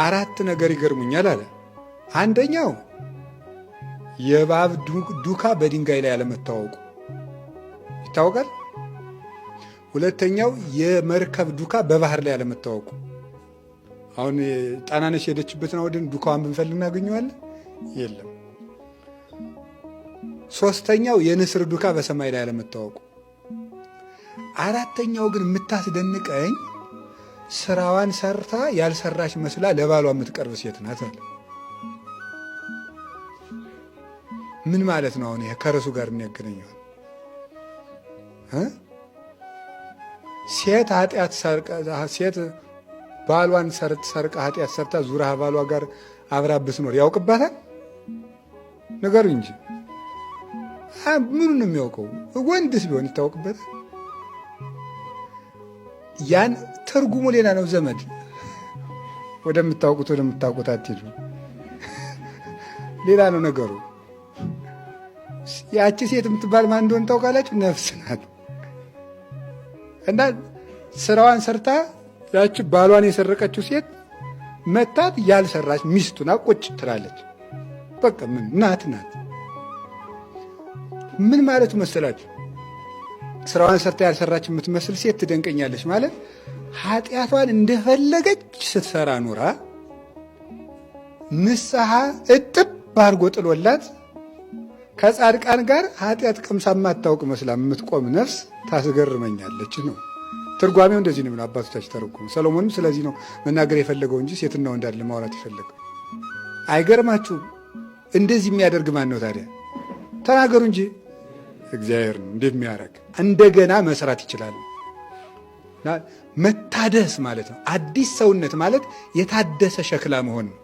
አራት ነገር ይገርሙኛል አለ። አንደኛው የእባብ ዱካ በድንጋይ ላይ ያለመታወቁ ይታወቃል። ሁለተኛው የመርከብ ዱካ በባህር ላይ ያለመታወቁ። አሁን ጣናነሽ ሄደችበትን ወደን ዱካዋን ብንፈልግ እናገኘዋለን? የለም። ሶስተኛው የንስር ዱካ በሰማይ ላይ ያለመታወቁ። አራተኛው ግን የምታስደንቀኝ ስራዋን ሰርታ ያልሰራች መስላ ለባሏ የምትቀርብ ሴት ናት አለ። ምን ማለት ነው? አሁን ይሄ ከርሱ ጋር የሚያገናኘው ሴት ኃጢአት ሴት ባሏን ሰርቃ ኃጢአት ሰርታ ዙራ ባሏ ጋር አብራ ብትኖር ያውቅባታል? ነገሩ እንጂ ምኑ ነው የሚያውቀው? ወንድስ ቢሆን ይታወቅበታል? ያን ትርጉሙ ሌላ ነው። ዘመድ ወደምታውቁት አትሄዱ። ሌላ ነው ነገሩ። ያቺ ሴት የምትባል ማን እንደሆነ ታውቃላችሁ? ነፍስ ናት። እና ስራዋን ሰርታ ያቺ ባሏን የሰረቀችው ሴት መታት ያልሰራች ሚስቱና ቁጭ ትላለች። በቃ ምን ናት። ምን ማለቱ መሰላችሁ? ስራዋን ሰርታ ያልሰራች የምትመስል ሴት ትደንቀኛለች ማለት ኃጢአቷን እንደፈለገች ስትሰራ ኑራ ንስሐ እጥብ አድርጎ ጥሎላት ከጻድቃን ጋር ኃጢአት ቀምሳ ማታውቅ መስላ የምትቆም ነፍስ ታስገርመኛለች ነው ትርጓሜው። እንደዚህ ነው አባቶቻችን ተረጎሙ። ሰሎሞንም ስለዚህ ነው መናገር የፈለገው እንጂ ሴትና ወንድ አይደለም ማውራት የፈለገው። አይገርማችሁም? እንደዚህ የሚያደርግ ማን ነው ታዲያ? ተናገሩ እንጂ እግዚአብሔር ነው እንደሚያደርግ። እንደገና መስራት ይችላል። መታደስ ማለት ነው። አዲስ ሰውነት ማለት የታደሰ ሸክላ መሆን ነው።